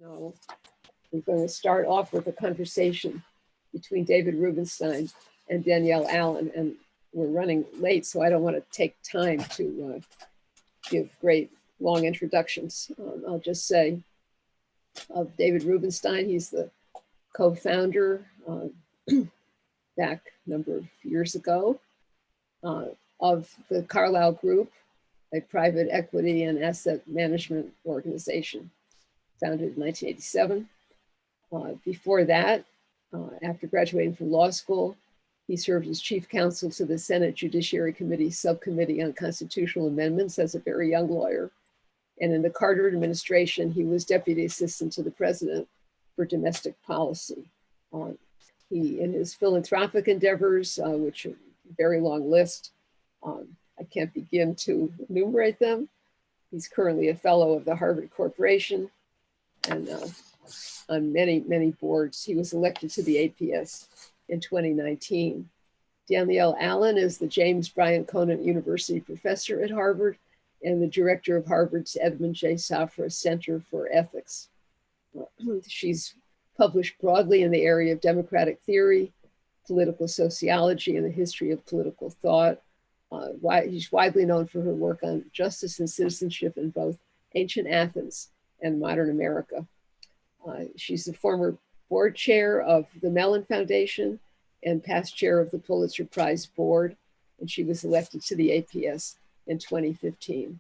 No, we're going to start off with a conversation between David Rubenstein and Danielle Allen, and we're running late, so I don't want to take time to give great long introductions. I'll just say of David Rubenstein, he's the co-founder back a number of years ago of the Carlyle Group, a private equity and asset management organization founded in 1987. Before that, after graduating from law school, he served as chief counsel to the Senate Judiciary Committee Subcommittee on Constitutional Amendments as a very young lawyer. And in the Carter administration, he was deputy assistant to the president for domestic policy. He, in his philanthropic endeavors, which are a very long list, I can't begin to enumerate them. He's currently a fellow of the Harvard Corporation and on many, many boards. He was elected to the APS in 2019. Danielle Allen is the James Bryant Conant University professor at Harvard and the director of Harvard's Edmond J. Safra Center for Ethics. She's published broadly in the area of democratic theory, political sociology, and the history of political thought. She's widely known for her work on justice and citizenship in both ancient Athens and modern America. She's the former board chair of the Mellon Foundation and past chair of the Pulitzer Prize board, and she was elected to the APS in 2015.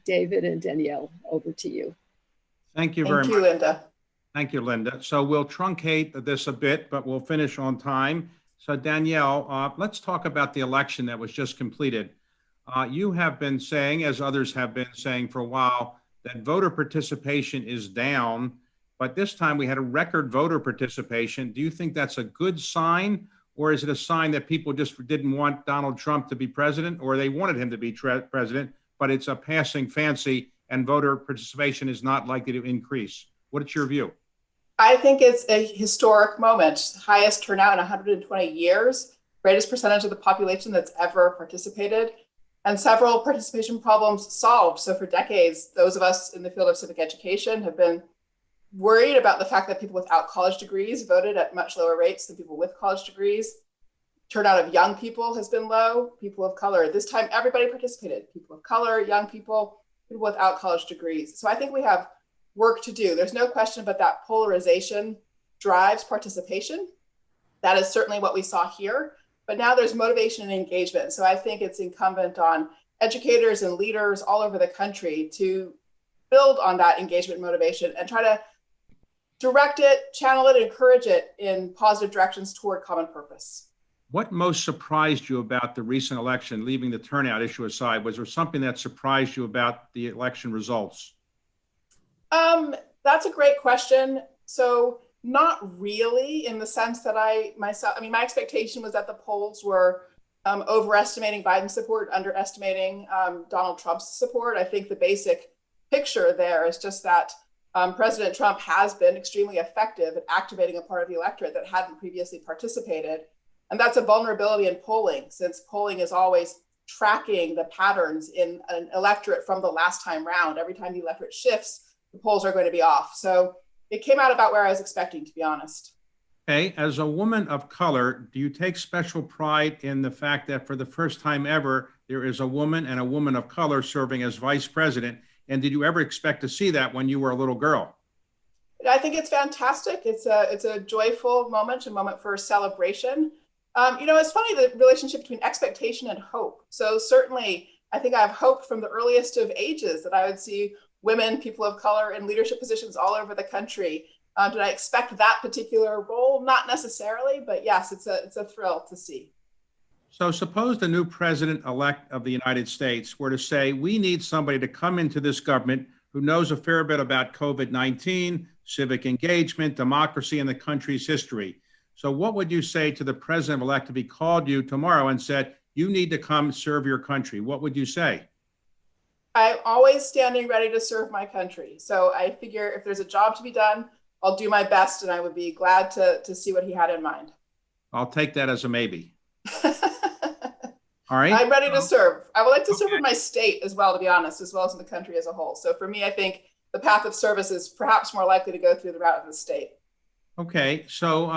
David and Danielle, over to you. Thank you very much. Thank you, Linda. Thank you, Linda. So we'll truncate this a bit, but we'll finish on time. So Danielle, let's talk about the election that was just completed. You have been saying, as others have been saying for a while, that voter participation is down, but this time we had a record voter participation. Do you think that's a good sign, or is it a sign that people just didn't want Donald Trump to be president, or they wanted him to be president, but it's a passing fancy and voter participation is not likely to increase? What is your view? I think it's a historic moment, highest turnout in 120 years, greatest percentage of the population that's ever participated, and several participation problems solved. So for decades, those of us in the field of civic education have been worried about the fact that people without college degrees voted at much lower rates than people with college degrees. Turnout of young people has been low, people of color. This time, everybody participated, people of color, young people, people without college degrees. So I think we have work to do. There's no question but that polarization drives participation. That is certainly what we saw here. But now there's motivation and engagement. So I think it's incumbent on educators and leaders all over the country to build on that engagement and motivation and try to direct it, channel it, encourage it in positive directions toward common purpose. What most surprised you about the recent election, leaving the turnout issue aside? Was there something that surprised you about the election results? That's a great question. So not really, in the sense that my expectation was that the polls were overestimating Biden's support, underestimating Donald Trump's support. I think the basic picture there is just that President Trump has been extremely effective at activating a part of the electorate that hadn't previously participated. And that's a vulnerability in polling, since polling is always tracking the patterns in an electorate from the last time round. Every time the electorate shifts, the polls are going to be off. So it came out about where I was expecting, to be honest. Okay, as a woman of color, do you take special pride in the fact that for the first time ever, there is a woman and a woman of color serving as vice president? And did you ever expect to see that when you were a little girl? I think it's fantastic. It's a joyful moment, a moment for celebration. It's funny, the relationship between expectation and hope. So certainly, I think I have hope from the earliest of ages that I would see women, people of color in leadership positions all over the country. Did I expect that particular role? Not necessarily, but yes, it's a thrill to see. So suppose the new president-elect of the United States were to say, we need somebody to come into this government who knows a fair bit about COVID-19, civic engagement, democracy, and the country's history. So what would you say to the president-elect if he called you tomorrow and said, you need to come serve your country? What would you say? I'm always standing ready to serve my country. So I figure if there's a job to be done, I'll do my best, and I would be glad to see what he had in mind. I'll take that as a maybe. All right. I'm ready to serve. I would like to serve in my state as well, to be honest, as well as in the country as a whole. So for me, I think the path of service is perhaps more likely to go through the route of the state. Okay, so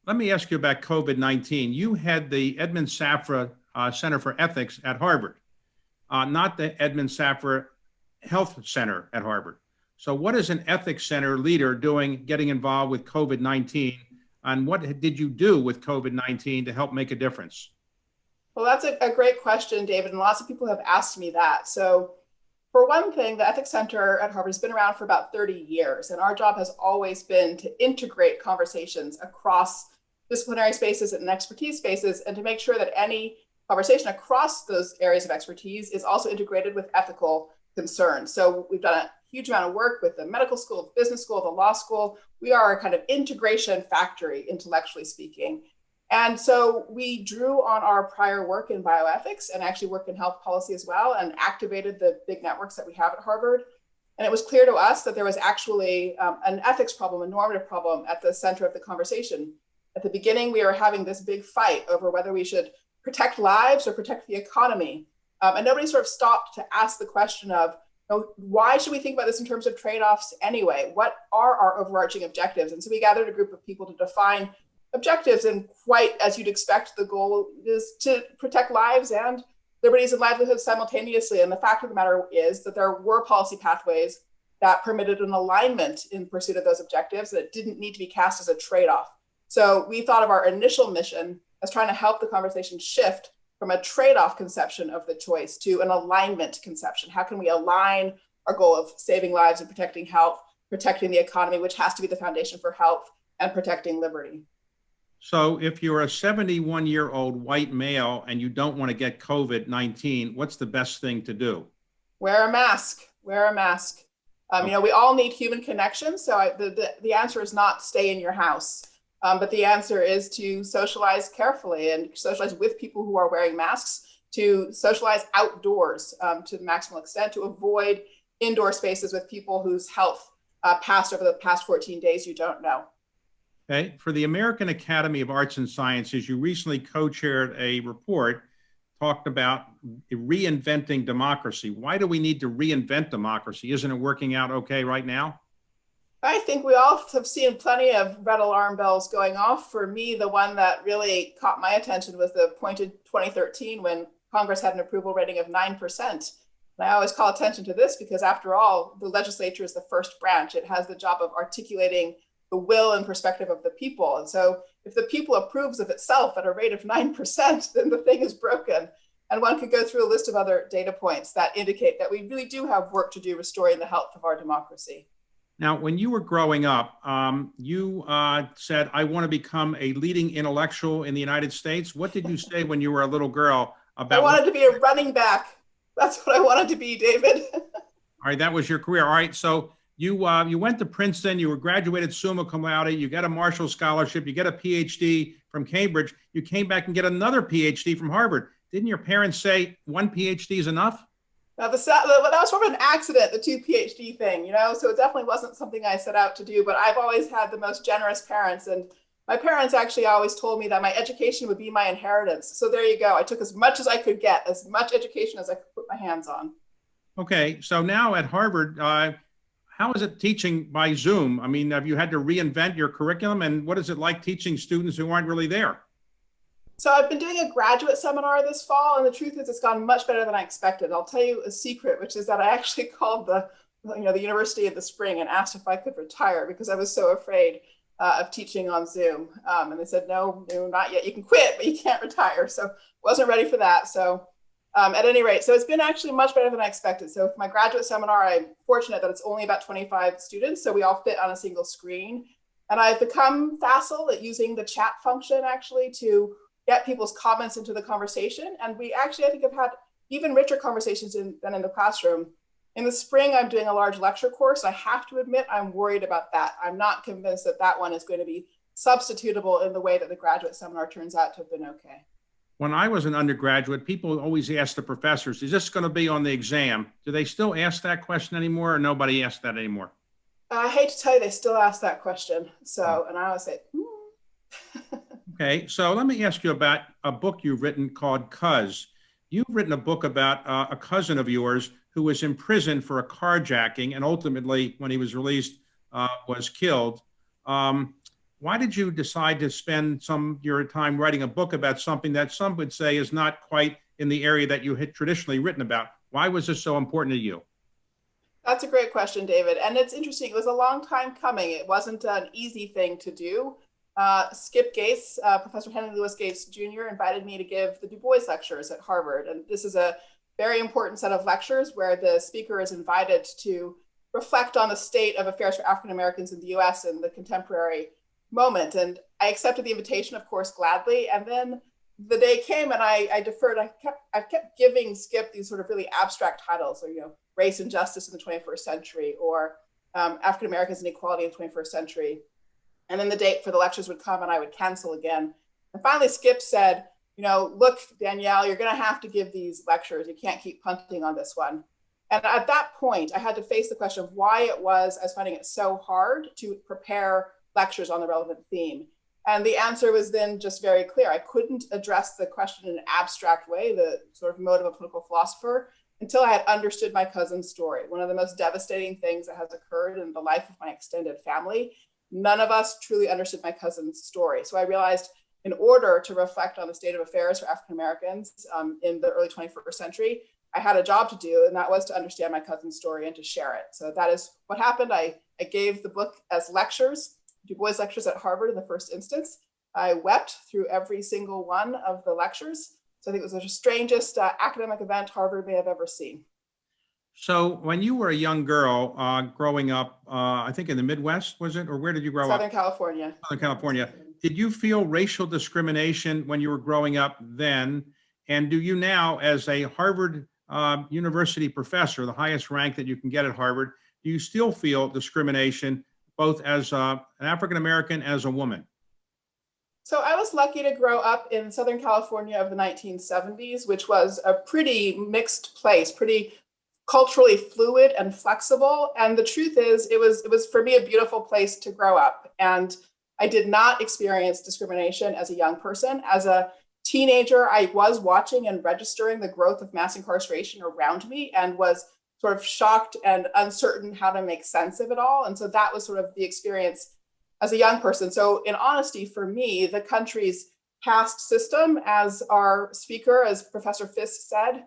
let me ask you about COVID-19. You had the Edmond Safra Center for Ethics at Harvard, not the Edmond Safra Health Center at Harvard. So what is an ethics center leader doing, getting involved with COVID-19? And what did you do with COVID-19 to help make a difference? Well, that's a great question, David, and lots of people have asked me that. So for one thing, the Ethics Center at Harvard has been around for about 30 years, and our job has always been to integrate conversations across disciplinary spaces and expertise spaces, and to make sure that any conversation across those areas of expertise is also integrated with ethical concerns. So we've done a huge amount of work with the medical school, the business school, the law school. We are a kind of integration factory, intellectually speaking. And so we drew on our prior work in bioethics and actually worked in health policy as well, and activated the big networks that we have at Harvard. And it was clear to us that there was actually an ethics problem, a normative problem at the center of the conversation. At the beginning, we were having this big fight over whether we should protect lives or protect the economy. And nobody sort of stopped to ask the question of, why should we think about this in terms of trade-offs anyway? What are our overarching objectives? And so we gathered a group of people to define objectives, and quite as you'd expect, the goal is to protect lives and liberties and livelihoods simultaneously. And the fact of the matter is that there were policy pathways that permitted an alignment in pursuit of those objectives, that it didn't need to be cast as a trade-off. So we thought of our initial mission as trying to help the conversation shift from a trade-off conception of the choice to an alignment conception. How can we align our goal of saving lives and protecting health, protecting the economy, which has to be the foundation for health, and protecting liberty? So if you're a 71-year-old white male and you don't want to get COVID-19, what's the best thing to do? Wear a mask. Wear a mask. We all need human connection. So the answer is not stay in your house. But the answer is to socialize carefully and socialize with people who are wearing masks, to socialize outdoors to the maximal extent, to avoid indoor spaces with people whose health passed over the past 14 days you don't know. Okay. For the American Academy of Arts and Sciences, you recently co-chaired a report talked about reinventing democracy. Why do we need to reinvent democracy? Isn't it working out okay right now? I think we all have seen plenty of red alarm bells going off. For me, the one that really caught my attention was the point in 2013 when Congress had an approval rating of 9%. And I always call attention to this because, after all, the legislature is the first branch. It has the job of articulating the will and perspective of the people. And so if the people approves of itself at a rate of 9%, then the thing is broken. And one could go through a list of other data points that indicate that we really do have work to do restoring the health of our democracy. Now, when you were growing up, you said, I want to become a leading intellectual in the United States. What did you say when you were a little girl about— I wanted to be a running back. That's what I wanted to be, David. All right, that was your career. All right, so you went to Princeton, you were graduated summa cum laude, you got a Marshall Scholarship, you get a PhD from Cambridge, you came back and get another PhD from Harvard. Didn't your parents say one PhD is enough? Now, that was sort of an accident, the two PhD thing, so it definitely wasn't something I set out to do, but I've always had the most generous parents. And my parents actually always told me that my education would be my inheritance. So there you go. I took as much as I could get, as much education as I could put my hands on. Okay. So now at Harvard, how is it teaching by Zoom? I mean, have you had to reinvent your curriculum? And what is it like teaching students who aren't really there? So I've been doing a graduate seminar this fall, and the truth is it's gone much better than I expected. I'll tell you a secret, which is that I actually called the university in the spring and asked if I could retire because I was so afraid of teaching on Zoom. And they said, no, not yet. You can quit, but you can't retire. So wasn't ready for that. So at any rate, so it's been actually much better than I expected. So for my graduate seminar, I'm fortunate that it's only about 25 students. So we all fit on a single screen. And I've become facile at using the chat function actually to get people's comments into the conversation. And we actually, I think, have had even richer conversations than in the classroom. In the spring, I'm doing a large lecture course. I have to admit, I'm worried about that. I'm not convinced that that one is going to be substitutable in the way that the graduate seminar turns out to have been okay. When I was an undergraduate, people always asked the professors, is this going to be on the exam? Do they still ask that question anymore, or nobody asks that anymore? I hate to tell you, they still ask that question. So, and I always say, Okay, so let me ask you about a book you've written called Cuz. You've written a book about a cousin of yours who was imprisoned for a carjacking and ultimately, when he was released, was killed. Why did you decide to spend some of your time writing a book about something that some would say is not quite in the area that you had traditionally written about? Why was this so important to you? That's a great question, David. And it's interesting. It was a long time coming. It wasn't an easy thing to do. Skip Gates, Professor Henry Louis Gates Jr., invited me to give the Du Bois lectures at Harvard. And this is a very important set of lectures where the speaker is invited to reflect on the state of affairs for African Americans in the US in the contemporary moment. And I accepted the invitation, of course, gladly. And then the day came and I deferred. I kept giving Skip these sort of really abstract titles, or, race and justice in the 21st century, or African Americans and equality in the 21st century. And then the date for the lectures would come and I would cancel again. And finally, Skip said, look, Danielle, you're going to have to give these lectures. You can't keep punting on this one. And at that point, I had to face the question of why it was I was finding it so hard to prepare lectures on the relevant theme. And the answer was then just very clear. I couldn't address the question in an abstract way, the sort of mode of a political philosopher, until I had understood my cousin's story. One of the most devastating things that has occurred in the life of my extended family. None of us truly understood my cousin's story. So I realized in order to reflect on the state of affairs for African Americans in the early 21st century, I had a job to do, and that was to understand my cousin's story and to share it. So that is what happened. I gave the book as lectures, Du Bois lectures at Harvard in the first instance. I wept through every single one of the lectures. So I think it was the strangest academic event Harvard may have ever seen. So when you were a young girl growing up, I think in the Midwest, was it? Or where did you grow up? Southern California. Southern California. Did you feel racial discrimination when you were growing up then? And do you now, as a Harvard University professor, the highest rank that you can get at Harvard, do you still feel discrimination both as an African-American, as a woman? So I was lucky to grow up in Southern California of the 1970s, which was a pretty mixed place, pretty culturally fluid and flexible. And the truth is, it was for me a beautiful place to grow up. And I did not experience discrimination as a young person. As a teenager, I was watching and registering the growth of mass incarceration around me and was sort of shocked and uncertain how to make sense of it all. And so that was sort of the experience as a young person. So in honesty, for me, the country's caste system, as our speaker, as Professor Fisk said,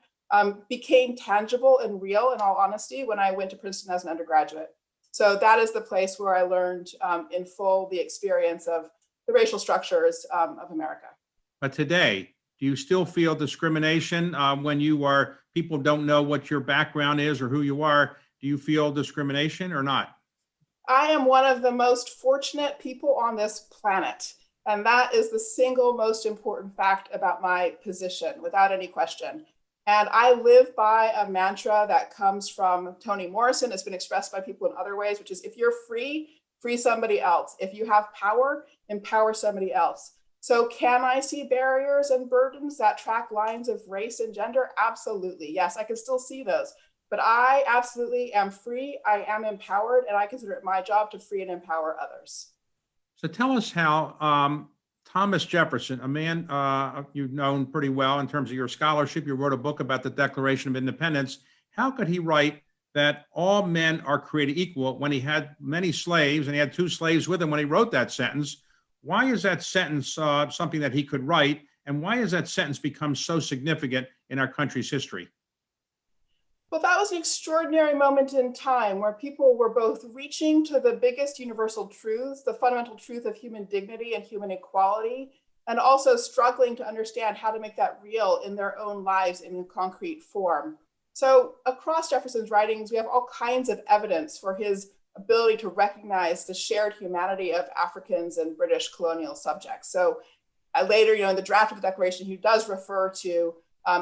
became tangible and real, in all honesty, when I went to Princeton as an undergraduate. So that is the place where I learned in full the experience of the racial structures of America. But today, do you still feel discrimination when people don't know what your background is or who you are? Do you feel discrimination or not? I am one of the most fortunate people on this planet. And that is the single most important fact about my position, without any question. And I live by a mantra that comes from Toni Morrison. It's been expressed by people in other ways, which is if you're free, free somebody else. If you have power, empower somebody else. So can I see barriers and burdens that track lines of race and gender? Absolutely. Yes, I can still see those. But I absolutely am free, I am empowered, and I consider it my job to free and empower others. So tell us how Thomas Jefferson, a man you've known pretty well in terms of your scholarship, you wrote a book about the Declaration of Independence. How could he write that all men are created equal when he had many slaves and he had 2 slaves with him when he wrote that sentence? Why is that sentence something that he could write? And why has that sentence become so significant in our country's history? Well, that was an extraordinary moment in time where people were both reaching to the biggest universal truths, the fundamental truth of human dignity and human equality, and also struggling to understand how to make that real in their own lives in concrete form. So across Jefferson's writings, we have all kinds of evidence for his ability to recognize the shared humanity of Africans and British colonial subjects. So later, in the draft of the Declaration, he does refer to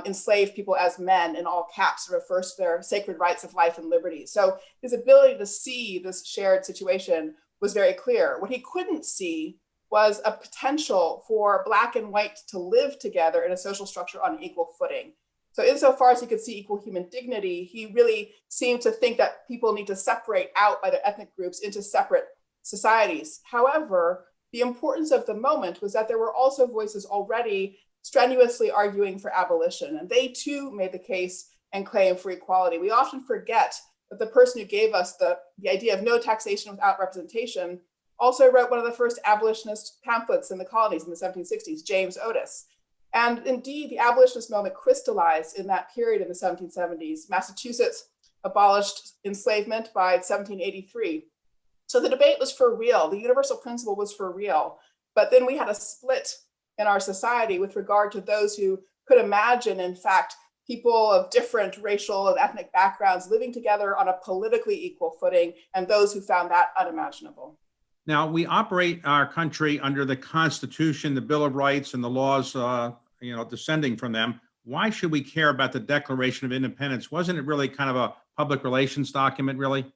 enslaved people as men in all caps, refers to their sacred rights of life and liberty. So his ability to see this shared situation was very clear. What he couldn't see was a potential for Black and white to live together in a social structure on an equal footing. So insofar as he could see equal human dignity, he really seemed to think that people need to separate out by their ethnic groups into separate societies. However, the importance of the moment was that there were also voices already strenuously arguing for abolition. And they too made the case and claim for equality. We often forget that the person who gave us the idea of no taxation without representation also wrote one of the first abolitionist pamphlets in the colonies in the 1760s, James Otis. And indeed, the abolitionist moment crystallized in that period in the 1770s. Massachusetts abolished enslavement by 1783. So the debate was for real. The universal principle was for real. But then we had a split in our society with regard to those who could imagine, in fact, people of different racial and ethnic backgrounds living together on a politically equal footing, and those who found that unimaginable. Now, we operate our country under the Constitution, the Bill of Rights, and the laws, descending from them. Why should we care about the Declaration of Independence? Wasn't it really kind of a public relations document, really?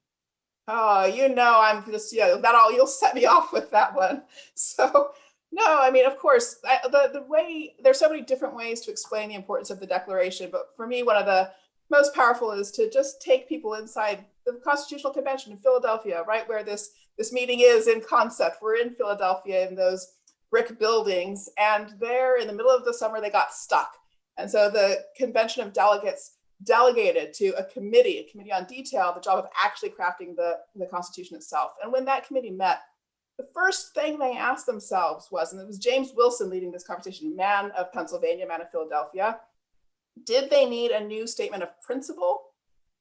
Oh, I'm just, you'll set me off with that one. So, no, I mean, of course, the way, there's so many different ways to explain the importance of the Declaration, but for me, one of the most powerful is to just take people inside the Constitutional Convention in Philadelphia, right where this meeting is in concept. We're in Philadelphia in those brick buildings, and there in the middle of the summer, they got stuck. And so the Convention of Delegates delegated to a committee on detail, the job of actually crafting the Constitution itself. And when that committee met, the first thing they asked themselves was, and it was James Wilson leading this conversation, man of Pennsylvania, man of Philadelphia, did they need a new statement of principle,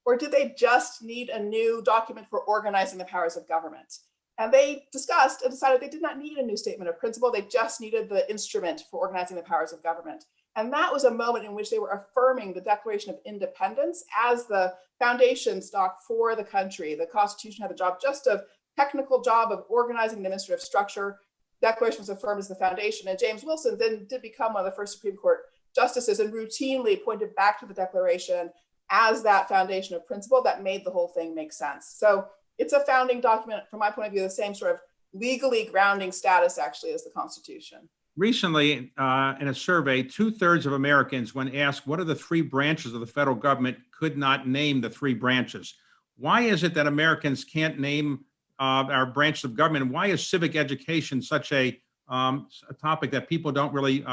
or did they just need a new document for organizing the powers of government? And they discussed and decided they did not need a new statement of principle. They just needed the instrument for organizing the powers of government. And that was a moment in which they were affirming the Declaration of Independence as the foundation stock for the country. The Constitution had the job, just of technical job of organizing the administrative structure. Declaration was affirmed as the foundation. And James Wilson then did become one of the first Supreme Court justices and routinely pointed back to the Declaration as that foundation of principle that made the whole thing make sense. So it's a founding document, from my point of view, the same sort of legally grounding status actually as the Constitution. Recently, in a survey, 2/3 of Americans, when asked what are the three branches of the federal government, could not name the three branches. Why is it that Americans can't name our branches of government? And why is civic education such a topic that people don't really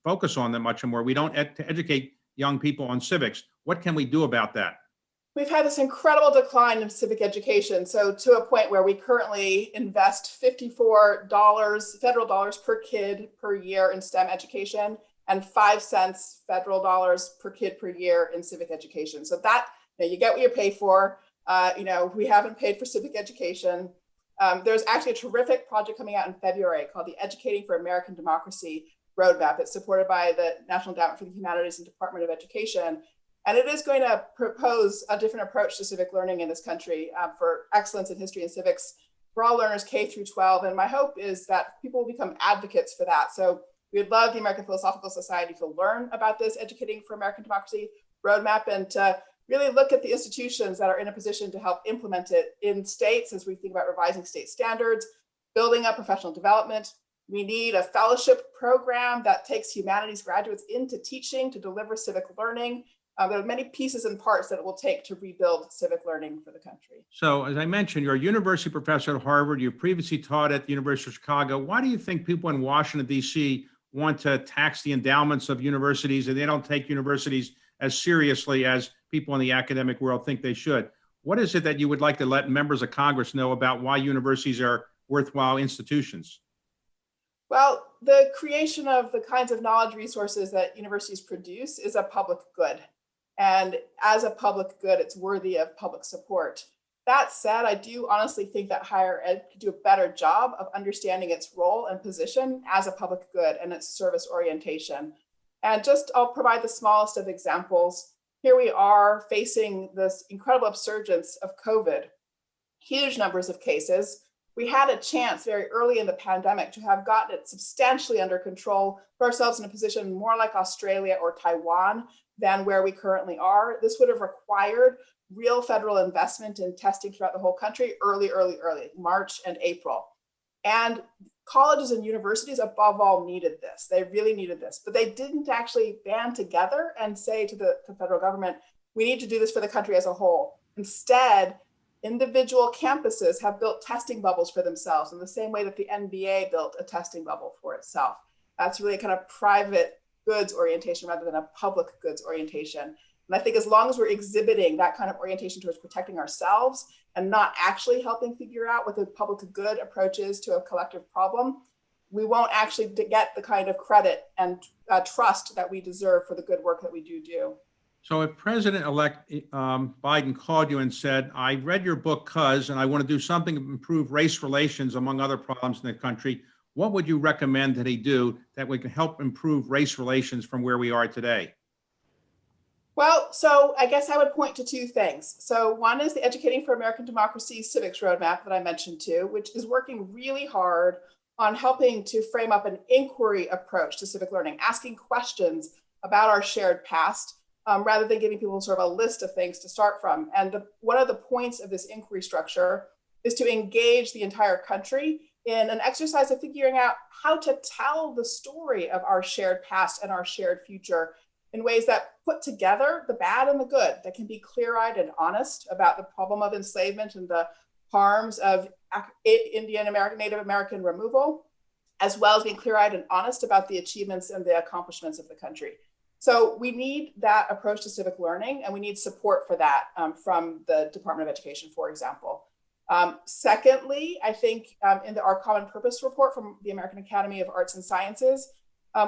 focus on that much anymore? We don't educate young people on civics. What can we do about that? We've had this incredible decline in civic education. So to a point where we currently invest $54 federal dollars per kid per year in STEM education and 5 cents federal dollars per kid per year in civic education. So that, you get what you pay for. We haven't paid for civic education. There's actually a terrific project coming out in February called the Educating for American Democracy Roadmap. It's supported by the National Endowment for the Humanities and Department of Education. And it is going to propose a different approach to civic learning in this country for excellence in history and civics for all learners K through 12. And my hope is that people will become advocates for that. So we would love the American Philosophical Society to learn about this Educating for American Democracy Roadmap and to really look at the institutions that are in a position to help implement it in states as we think about revising state standards, building up professional development. We need a fellowship program that takes humanities graduates into teaching to deliver civic learning. There are many pieces and parts that it will take to rebuild civic learning for the country. So, as I mentioned, you're a university professor at Harvard. You previously taught at the University of Chicago. Why do you think people in Washington, D.C. want to tax the endowments of universities and they don't take universities as seriously as people in the academic world think they should? What is it that you would like to let members of Congress know about why universities are worthwhile institutions? Well, the creation of the kinds of knowledge resources that universities produce is a public good. And as a public good, it's worthy of public support. That said, I do honestly think that higher ed could do a better job of understanding its role and position as a public good and its service orientation. And I'll provide the smallest of examples. Here we are facing this incredible upsurgence of COVID, huge numbers of cases. We had a chance very early in the pandemic to have gotten it substantially under control, put ourselves in a position more like Australia or Taiwan than where we currently are. This would have required real federal investment in testing throughout the whole country early, March and April. And colleges and universities above all needed this. They really needed this, but they didn't actually band together and say to the federal government, we need to do this for the country as a whole. Instead, individual campuses have built testing bubbles for themselves in the same way that the NBA built a testing bubble for itself. That's really a kind of private goods orientation rather than a public goods orientation. And I think as long as we're exhibiting that kind of orientation towards protecting ourselves and not actually helping figure out what the public good approach is to a collective problem, we won't actually get the kind of credit and trust that we deserve for the good work that we do. So if President-elect Biden called you and said, I read your book, and I want to do something to improve race relations among other problems in the country, what would you recommend that he do that we can help improve race relations from where we are today? Well, so I guess I would point to two things. So one is the Educating for American Democracy Civics Roadmap that I mentioned too, which is working really hard on helping to frame up an inquiry approach to civic learning, asking questions about our shared past, rather than giving people sort of a list of things to start from. And one of the points of this inquiry structure is to engage the entire country in an exercise of figuring out how to tell the story of our shared past and our shared future in ways that put together the bad and the good, that can be clear-eyed and honest about the problem of enslavement and the harms of Indian American, Native American removal, as well as being clear-eyed and honest about the achievements and the accomplishments of the country. So we need that approach to civic learning, and we need support for that from the Department of Education, for example. Secondly, I think in our Common Purpose report from the American Academy of Arts and Sciences,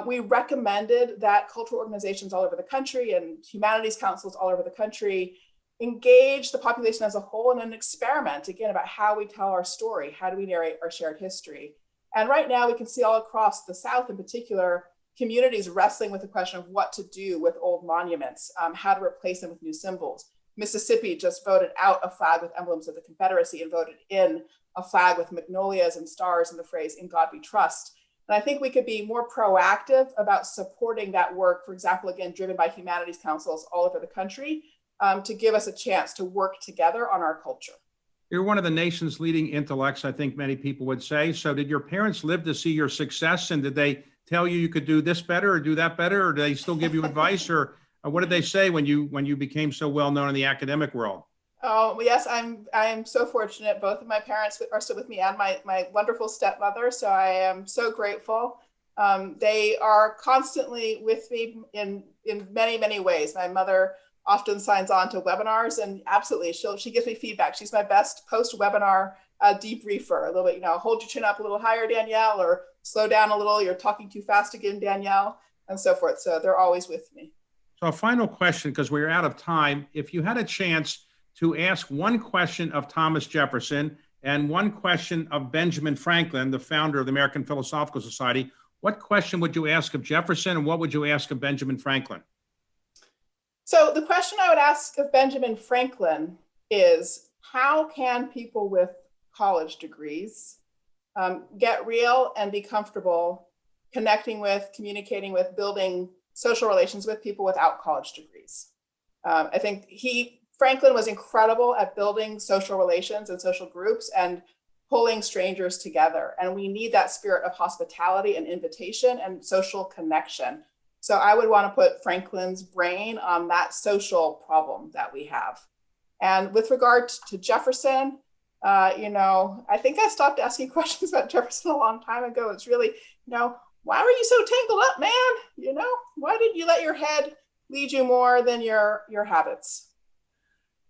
we recommended that cultural organizations all over the country and humanities councils all over the country engage the population as a whole in an experiment, again, about how we tell our story, how do we narrate our shared history. And right now we can see all across the South in particular, communities wrestling with the question of what to do with old monuments, how to replace them with new symbols. Mississippi just voted out a flag with emblems of the Confederacy and voted in a flag with magnolias and stars and the phrase, "In God We Trust." And I think we could be more proactive about supporting that work, for example, again, driven by humanities councils all over the country, to give us a chance to work together on our culture. You're one of the nation's leading intellects, I think many people would say. So did your parents live to see your success, and did they tell you could do this better or do that better, or do they still give you advice, or what did they say when you became so well known in the academic world? Oh, yes, I'm so fortunate. Both of my parents are still with me and my wonderful stepmother. So I am so grateful. They are constantly with me in many, many ways. My mother often signs on to webinars, and absolutely, she gives me feedback. She's my best post-webinar debriefer. A little bit, hold your chin up a little higher, Danielle, or slow down a little. You're talking too fast again, Danielle, and so forth. So they're always with me. So a final question, because we're out of time. If you had a chance to ask one question of Thomas Jefferson and one question of Benjamin Franklin, the founder of the American Philosophical Society, what question would you ask of Jefferson and what would you ask of Benjamin Franklin? So the question I would ask of Benjamin Franklin is, how can people with college degrees get real and be comfortable connecting with, communicating with, building social relations with people without college degrees? I think Franklin was incredible at building social relations and social groups and pulling strangers together. And we need that spirit of hospitality and invitation and social connection. So I would want to put Franklin's brain on that social problem that we have. And with regard to Jefferson, I think I stopped asking questions about Jefferson a long time ago. It's really, why were you so tangled up, man? Why did you let your head lead you more than your habits?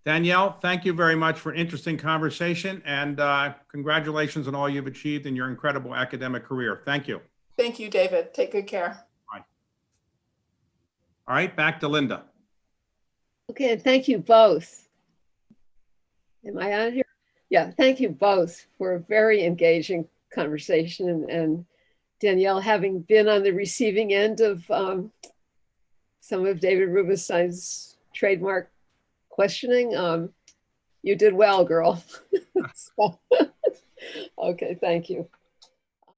Danielle, thank you very much for an interesting conversation, and congratulations on all you've achieved in your incredible academic career. Thank you. Thank you, David. Take good care. Bye. All right, back to Linda. Okay, thank you both. Am I on here? Yeah, thank you both for a very engaging conversation. And Danielle, having been on the receiving end of some of David Rubenstein's trademark questioning, you did well, girl. Okay, thank you.